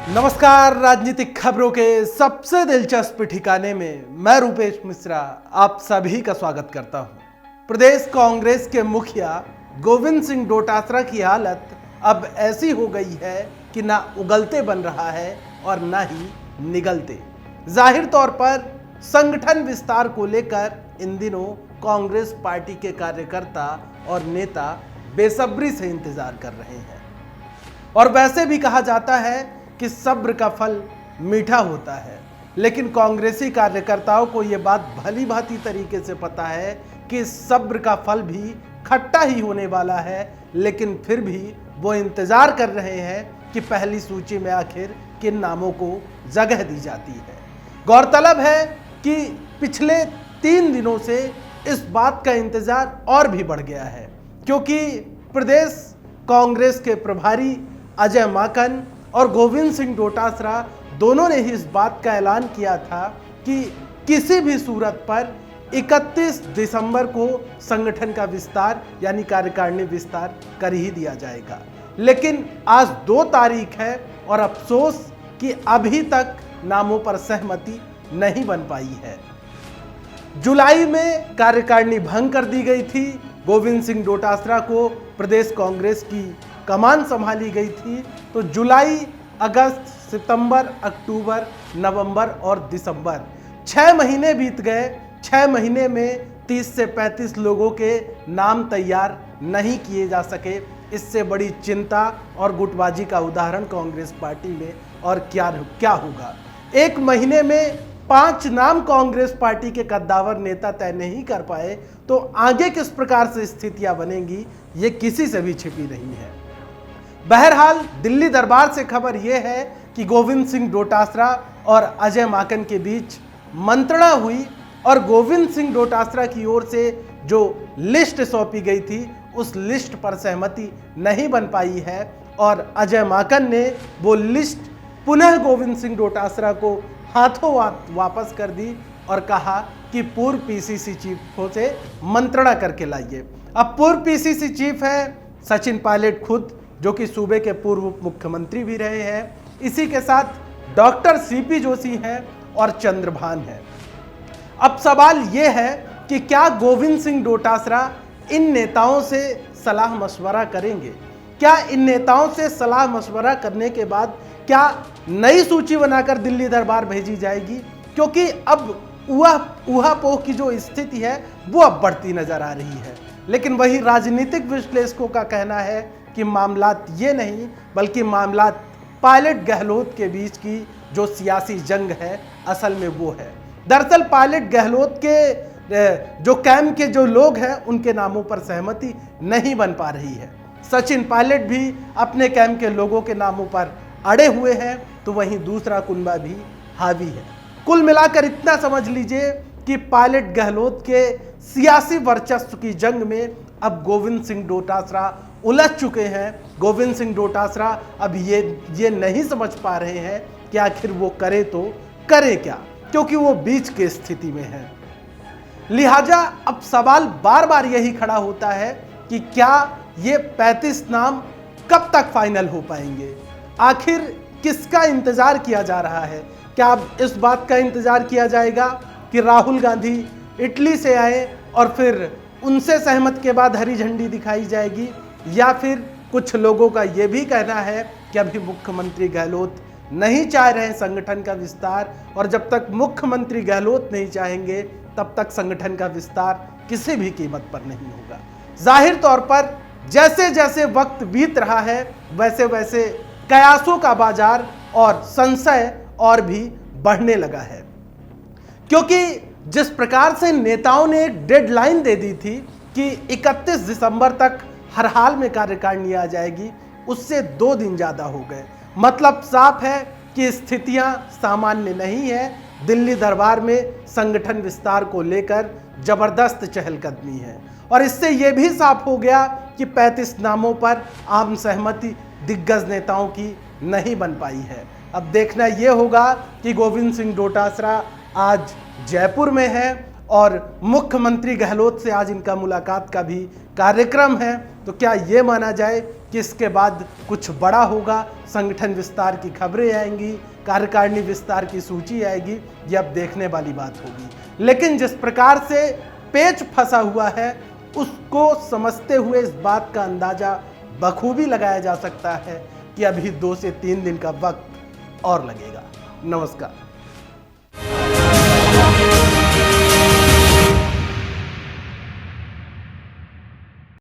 नमस्कार। राजनीतिक खबरों के सबसे दिलचस्प ठिकाने में मैं रूपेश मिश्रा आप सभी का स्वागत करता हूं। प्रदेश कांग्रेस के मुखिया गोविंद सिंह डोटासरा की हालत अब ऐसी हो गई है कि ना उगलते बन रहा है और ना ही निगलते। जाहिर तौर पर संगठन विस्तार को लेकर इन दिनों कांग्रेस पार्टी के कार्यकर्ता और नेता बेसब्री से इंतजार कर रहे हैं। और वैसे भी कहा जाता है कि सब्र का फल मीठा होता है, लेकिन कांग्रेसी कार्यकर्ताओं को यह बात भली भांति तरीके से पता है कि सब्र का फल भी खट्टा ही होने वाला है। लेकिन फिर भी वो इंतजार कर रहे हैं कि पहली सूची में आखिर किन नामों को जगह दी जाती है। गौरतलब है कि पिछले 3 दिनों से इस बात का इंतजार और भी बढ़ गया है, क्योंकि प्रदेश कांग्रेस के प्रभारी अजय माकन और गोविंद सिंह डोटासरा दोनों ने ही इस बात का ऐलान किया था कि किसी भी सूरत पर 31 दिसंबर को संगठन का विस्तार यानी कार्यकारिणी विस्तार कर ही दिया जाएगा। लेकिन आज 2 तारीख है और अफसोस कि अभी तक नामों पर सहमति नहीं बन पाई है। जुलाई में कार्यकारिणी भंग कर दी गई थी। गोविंद सिंह डोटासरा को प्रदेश कांग्रेस की कमान संभाली गई थी। तो जुलाई, अगस्त, सितंबर, अक्टूबर, नवंबर और दिसंबर 6 महीने बीत गए। 6 महीने में 30 से 35 लोगों के नाम तैयार नहीं किए जा सके। इससे बड़ी चिंता और गुटबाजी का उदाहरण कांग्रेस पार्टी में और क्या होगा। 1 महीने में 5 नाम कांग्रेस पार्टी के कद्दावर नेता तय नहीं कर पाए तो आगे किस प्रकार से स्थितियां बनेंगी ये किसी से भी छिपी नहीं है। बहरहाल दिल्ली दरबार से खबर यह है कि गोविंद सिंह डोटासरा और अजय माकन के बीच मंत्रणा हुई और गोविंद सिंह डोटासरा की ओर से जो लिस्ट सौंपी गई थी उस लिस्ट पर सहमति नहीं बन पाई है और अजय माकन ने वो लिस्ट पुनः गोविंद सिंह डोटासरा को हाथों वापस कर दी और कहा कि पूर्व पीसीसी चीफों से मंत्रणा करके लाइए। अब पूर्व पीसीसी चीफ है सचिन पायलट खुद, जो कि सूबे के पूर्व मुख्यमंत्री भी रहे हैं। इसी के साथ डॉक्टर सीपी जोशी हैं और चंद्रभान है। अब सवाल यह है कि क्या गोविंद सिंह डोटासरा इन नेताओं से सलाह मशवरा करेंगे? क्या इन नेताओं से सलाह मशवरा करने के बाद क्या नई सूची बनाकर दिल्ली दरबार भेजी जाएगी? क्योंकि अब ऊहापोह की जो स्थिति है वो अब बढ़ती नजर आ रही है। लेकिन वही राजनीतिक विश्लेषकों का कहना है कि मामलात ये नहीं बल्कि मामलात पायलट गहलोत के बीच की जो सियासी जंग है असल में वो है। दरअसल पायलट गहलोत के जो कैंप के जो लोग हैं उनके नामों पर सहमति नहीं बन पा रही है। सचिन पायलट भी अपने कैंप के लोगों के नामों पर अड़े हुए हैं, तो वहीं दूसरा कुनबा भी हावी है। कुल मिलाकर इतना समझ लीजिए कि पायलट गहलोत के सियासी वर्चस्व की जंग में अब गोविंद सिंह डोटासरा उलझ चुके हैं। गोविंद सिंह डोटासरा अब ये नहीं समझ पा रहे हैं कि आखिर वो करे तो करे क्या, क्योंकि वो बीच के स्थिति में है। लिहाजा अब सवाल बार बार यही खड़ा होता है कि क्या ये 35 नाम कब तक फाइनल हो पाएंगे? आखिर किसका इंतजार किया जा रहा है? क्या अब इस बात का इंतजार किया जाएगा कि राहुल गांधी इटली से आए और फिर उनसे सहमत के बाद हरी झंडी दिखाई जाएगी, या फिर कुछ लोगों का यह भी कहना है कि अभी मुख्यमंत्री गहलोत नहीं चाह रहे हैं संगठन का विस्तार और जब तक मुख्यमंत्री गहलोत नहीं चाहेंगे तब तक संगठन का विस्तार किसी भी कीमत पर नहीं होगा। जाहिर तौर पर जैसे जैसे वक्त बीत रहा है वैसे वैसे कयासों का बाजार और संशय और भी बढ़ने लगा है, क्योंकि जिस प्रकार से नेताओं ने एक डेडलाइन दे दी थी कि 31 दिसंबर तक हर हाल में कार्यकारिणी आ जाएगी, उससे 2 दिन ज़्यादा हो गए। मतलब साफ है कि स्थितियां सामान्य नहीं है। दिल्ली दरबार में संगठन विस्तार को लेकर जबरदस्त चहलकदमी है और इससे यह भी साफ हो गया कि 35 नामों पर आम सहमति दिग्गज नेताओं की नहीं बन पाई है। अब देखना यह होगा कि गोविंद सिंह डोटासरा आज जयपुर में है और मुख्यमंत्री गहलोत से आज इनका मुलाकात का भी कार्यक्रम है, तो क्या ये माना जाए कि इसके बाद कुछ बड़ा होगा, संगठन विस्तार की खबरें आएंगी, कार्यकारिणी विस्तार की सूची आएगी, ये अब देखने वाली बात होगी। लेकिन जिस प्रकार से पेच फंसा हुआ है उसको समझते हुए इस बात का अंदाजा बखूबी लगाया जा सकता है कि अभी 2 से 3 दिन का वक्त और लगेगा। नमस्कार।